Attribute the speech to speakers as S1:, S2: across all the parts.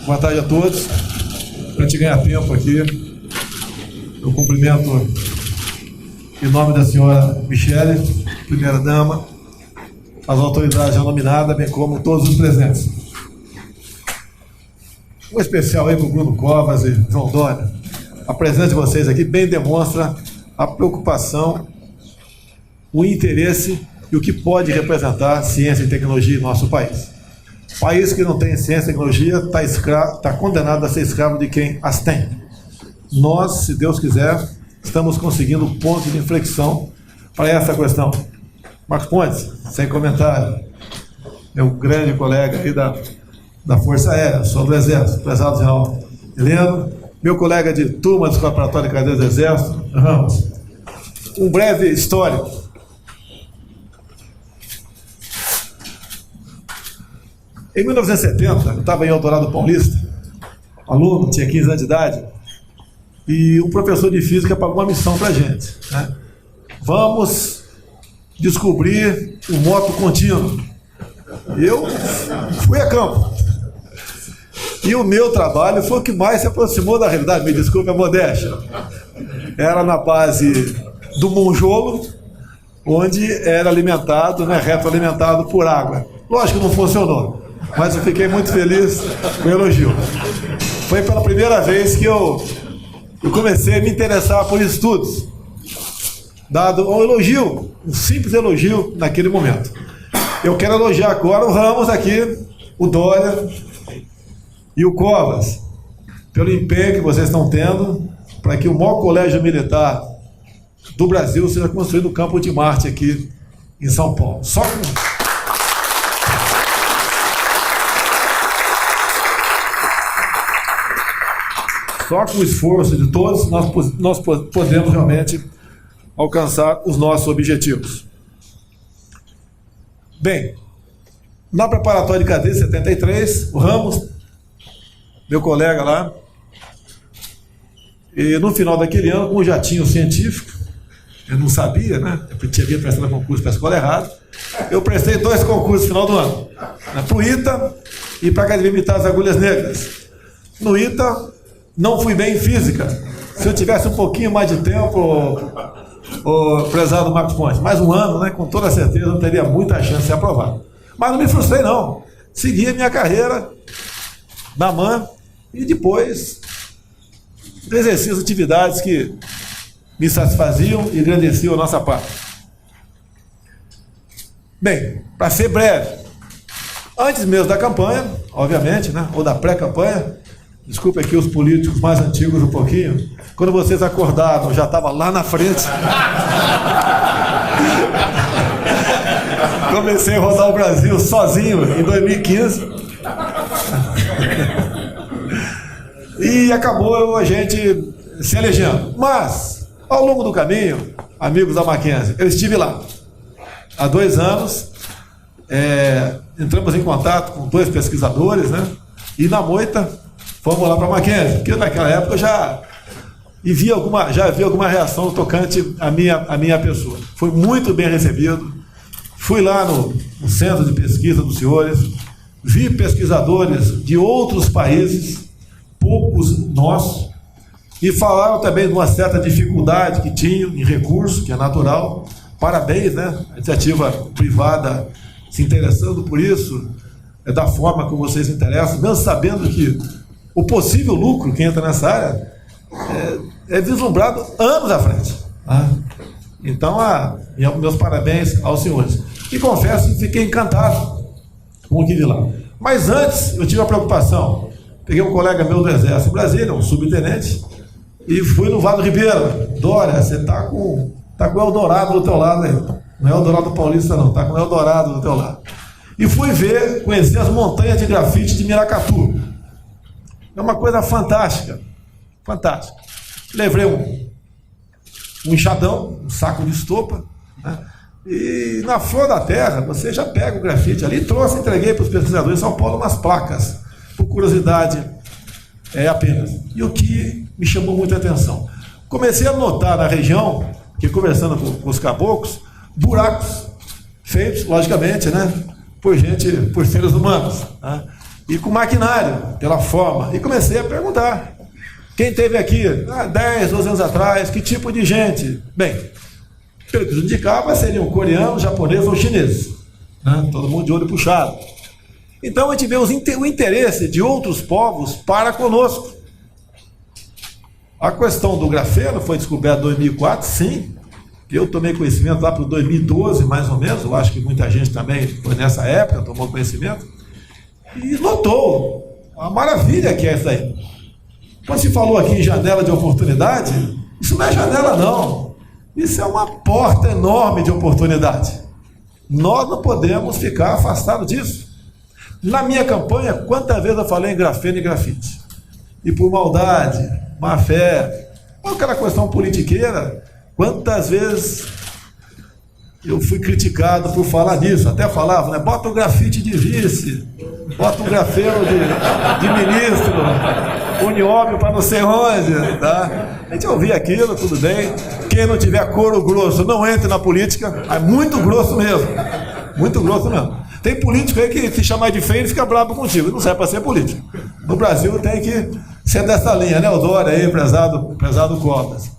S1: Boa tarde a todos. Para a gente ganhar tempo aqui, eu cumprimento em nome da senhora Michele, primeira-dama, as autoridades já nominadas, bem como todos os presentes. Um especial aí para o Bruno Covas e João Dória. A presença de vocês aqui bem demonstra a preocupação, o interesse e o que pode representar ciência e tecnologia em nosso país. País que não tem ciência e tecnologia está condenado a ser escravo de quem as tem. Nós, se Deus quiser, estamos conseguindo ponto de inflexão para essa questão. Marcos Pontes, sem comentário, meu grande colega aqui da Força Aérea, sou do Exército, prezado general Heleno, meu colega de turma do Escola Preparatória de Cadeias do Exército, Ramos. Um breve histórico. Em 1970, eu estava em Eldorado Paulista, aluno, tinha 15 anos de idade, e um professor de física pagou uma missão para a gente, né? Vamos descobrir o moto contínuo. Eu fui a campo. E o meu trabalho foi o que mais se aproximou da realidade, me desculpe a modéstia. Era na base do monjolo, onde era alimentado, né, retroalimentado por água. Lógico que não funcionou, mas eu fiquei muito feliz com o elogio. Foi pela primeira vez que eu comecei a me interessar por estudos, dado um elogio, um simples elogio naquele momento. Eu quero elogiar agora o Ramos aqui, o Dória e o Covas, pelo empenho que vocês estão tendo para que o maior colégio militar do Brasil seja construído no Campo de Marte aqui em São Paulo. Só com o esforço de todos, nós podemos realmente alcançar os nossos objetivos. Bem, na preparatória de cadeia 73, o Ramos, meu colega lá, e no final daquele ano, com um jatinho científico, eu não sabia, né? Eu tinha prestado concurso para a escola errada. Eu prestei 2 concursos no final do ano, para o ITA e para a Academia Militar das Agulhas Negras. No ITA, não fui bem em física. Se eu tivesse um pouquinho mais de tempo, o prezado Marcos Pontes, mais um ano, né, com toda certeza eu teria muita chance de ser aprovado. Mas não me frustrei, não. Segui a minha carreira na MAN e depois exerci as atividades que me satisfaziam e engrandeciam a nossa parte. Bem, para ser breve, antes mesmo da campanha, obviamente, né, ou da pré-campanha, desculpe aqui os políticos mais antigos um pouquinho, quando vocês acordaram, eu já estava lá na frente. Comecei a rodar o Brasil sozinho em 2015. E acabou a gente se elegendo. Mas, ao longo do caminho, amigos da Mackenzie, eu estive lá. Há 2 anos, entramos em contato com 2 pesquisadores, né? E na moita, fomos lá para a Mackenzie, porque naquela época eu já havia alguma reação tocante à minha pessoa. Foi muito bem recebido. Fui lá no centro de pesquisa dos senhores, vi pesquisadores de outros países, poucos nossos, e falaram também de uma certa dificuldade que tinham em recurso, que é natural. Parabéns, né? A iniciativa privada se interessando por isso, da forma como vocês se interessam, mesmo sabendo que o possível lucro que entra nessa área é vislumbrado anos à frente. Tá? Então, meus parabéns aos senhores. E confesso que fiquei encantado com o que vi lá. Mas antes, eu tive uma preocupação. Peguei um colega meu do Exército em Brasília, um subtenente, e fui no Vado Ribeiro. Dória, você está com o Eldorado do teu lado aí. Não é Eldorado Paulista, não. Está com o Eldorado do teu lado. E fui conhecer as montanhas de grafite de Miracatu. É uma coisa fantástica. Fantástica. Levei um enxadão, um saco de estopa, né? E na flor da terra, você já pega o grafite ali, entreguei para os pesquisadores de São Paulo umas placas, por curiosidade apenas. E o que me chamou muita atenção? Comecei a notar na região, que conversando com os caboclos, buracos feitos, logicamente, né, por seres humanos, né? E com maquinário, pela forma. E comecei a perguntar. Quem esteve aqui 10, 12 anos atrás, que tipo de gente? Bem, pelo que indicava, seriam coreanos, japoneses ou chineses, né? Todo mundo de olho puxado. Então a gente vê o interesse de outros povos para conosco. A questão do grafeno foi descoberta em 2004, sim. Eu tomei conhecimento lá para 2012, mais ou menos. Eu acho que muita gente também foi nessa época, tomou conhecimento. E notou a maravilha que é isso aí. Quando se falou aqui em janela de oportunidade, isso não é janela não. Isso é uma porta enorme de oportunidade. Nós não podemos ficar afastados disso. Na minha campanha, quantas vezes eu falei em grafeno e grafite? E por maldade, má fé, aquela questão politiqueira, quantas vezes eu fui criticado por falar disso. Até falava, né? Bota o grafite de vice, bota o grafeno de ministro, unióbio para não sei onde, tá? A gente ouvia aquilo, tudo bem. Quem não tiver couro grosso não entre na política, é muito grosso mesmo, muito grosso mesmo. Tem político aí que se chamar de feio ele fica bravo contigo, não serve para ser político. No Brasil tem que ser dessa linha, né? O Dória aí, prezado Covas.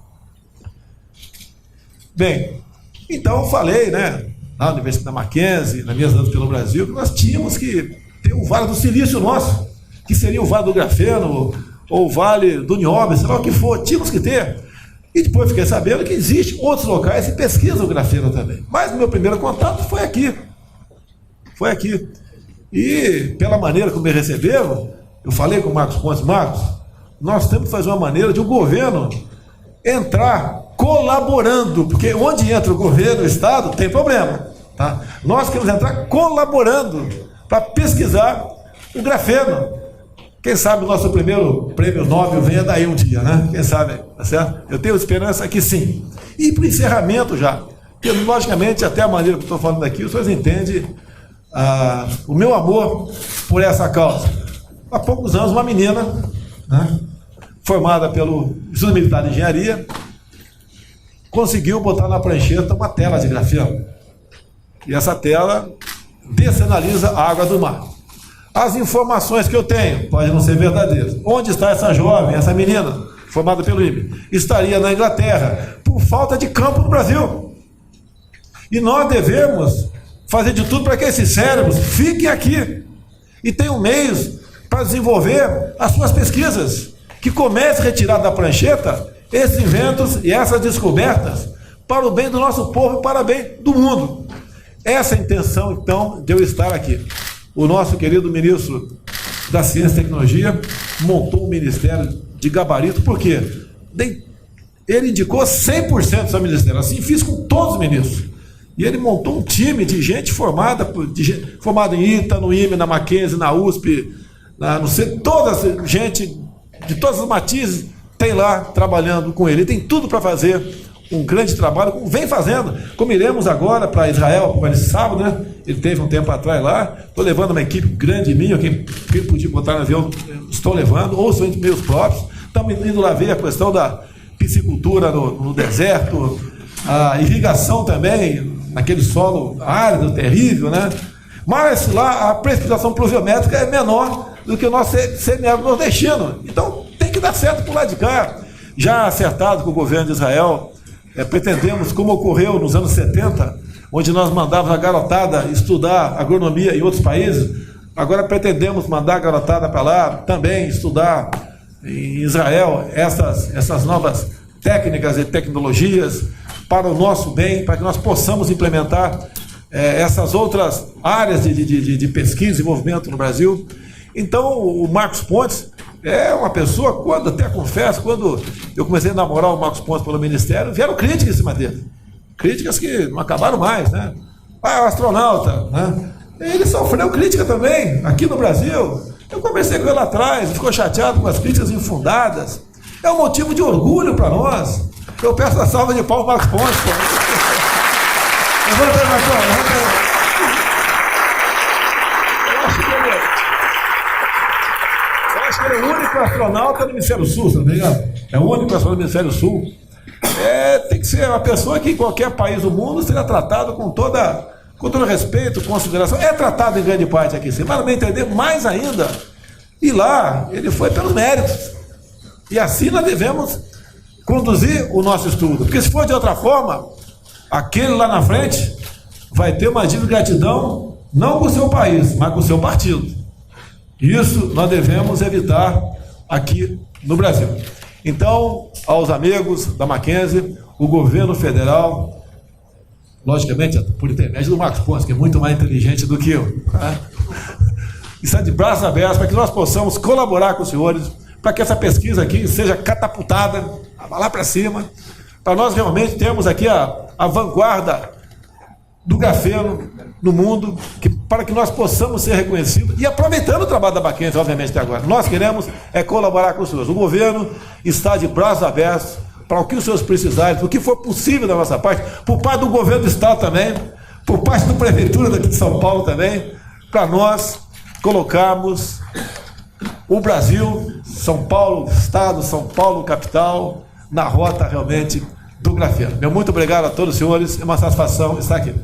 S1: Bem, então eu falei, né, na Universidade da Mackenzie, nas minhas andas pelo Brasil, que nós tínhamos que ter o Vale do Silício nosso, que seria o Vale do Grafeno, ou o Vale do Nióbio, sei lá o que for, tínhamos que ter. E depois fiquei sabendo que existem outros locais que pesquisam o grafeno também. Mas o meu primeiro contato foi aqui. Foi aqui. E pela maneira como me receberam, eu falei com o Marcos Pontes, Marcos, nós temos que fazer uma maneira de o governo entrar colaborando, porque onde entra o governo, o Estado, tem problema. Tá? Nós queremos entrar colaborando para pesquisar o grafeno. Quem sabe o nosso primeiro prêmio Nobel venha daí um dia, né? Quem sabe, tá certo? Eu tenho esperança que sim. E para o encerramento já, porque logicamente, até a maneira que eu estou falando aqui, os senhores entendem o meu amor por essa causa. Há poucos anos, uma menina, né, formada pelo Instituto Militar de Engenharia, conseguiu botar na prancheta uma tela de grafeno. E essa tela descenaliza a água do mar. As informações que eu tenho podem não ser verdadeiras. Onde está essa jovem, essa menina, formada pelo INPE? Estaria na Inglaterra, por falta de campo no Brasil. E nós devemos fazer de tudo para que esses cérebros fiquem aqui e tenham meios para desenvolver as suas pesquisas, que comece a retirar da prancheta esses inventos e essas descobertas para o bem do nosso povo e para o bem do mundo. Essa é a intenção, então, de eu estar aqui. O nosso querido ministro da Ciência e Tecnologia montou um ministério de gabarito, por quê? Ele indicou 100% do seu ministério, assim fiz com todos os ministros. E ele montou um time de gente formada em ITA, no IME, na Mackenzie, na USP, no centro, toda gente de todas as matizes tem lá trabalhando com ele. Ele tem tudo para fazer um grande trabalho, como vem fazendo, como iremos agora para Israel, esse sábado, né? Ele teve um tempo atrás lá, estou levando uma equipe grande minha, quem podia botar no avião, estou levando, ou são meus próprios, estamos indo lá ver a questão da piscicultura no deserto, a irrigação também, naquele solo árido, terrível, né? Mas lá a precipitação pluviométrica é menor do que o nosso semiárido nordestino, então tem que dar certo por lá de cá. Já acertado com o governo de Israel, pretendemos, como ocorreu nos anos 70, onde nós mandávamos a garotada estudar agronomia em outros países, agora pretendemos mandar a garotada para lá também estudar em Israel essas novas técnicas e tecnologias para o nosso bem, para que nós possamos implementar essas outras áreas de pesquisa e desenvolvimento no Brasil. Então, o Marcos Pontes é uma pessoa, até confesso, quando eu comecei a namorar o Marcos Pontes pelo Ministério, vieram críticas em cima dele. Críticas que não acabaram mais, né? O astronauta, né? Ele sofreu crítica também, aqui no Brasil. Eu conversei com ele lá atrás, ficou chateado com as críticas infundadas. É um motivo de orgulho para nós. Eu peço a salva de palmas para Marcos Pontes. Levanta aí, Marcos, levanta aí. Eu acho que ele é o único astronauta do Hemisfério Sul, tá ligado? É o único astronauta do Hemisfério Sul. Tem que ser uma pessoa que em qualquer país do mundo seja tratado com toda com todo respeito, consideração, é tratado em grande parte aqui, sim, mas no meu entender, mais ainda, e lá ele foi pelos méritos. E assim nós devemos conduzir o nosso estudo, porque se for de outra forma, aquele lá na frente vai ter uma dívida de gratidão, não com o seu país, mas com o seu partido. Isso nós devemos evitar aqui no Brasil. Então, aos amigos da Mackenzie, o governo federal, logicamente, por intermédio do Marcos Pontes, que é muito mais inteligente do que eu, tá? Está de braços abertos para que nós possamos colaborar com os senhores, para que essa pesquisa aqui seja catapultada lá para cima, para nós realmente termos aqui a vanguarda do grafeno no mundo, para que nós possamos ser reconhecidos e aproveitando o trabalho da Mackenzie, obviamente, até agora. Nós queremos colaborar com os senhores. O governo está de braços abertos para o que os senhores precisarem, o que for possível da nossa parte, por parte do governo do Estado também, por parte da Prefeitura daqui de São Paulo também, para nós colocarmos o Brasil, São Paulo Estado, São Paulo capital, na rota realmente do grafeno. Meu muito obrigado a todos os senhores, é uma satisfação estar aqui.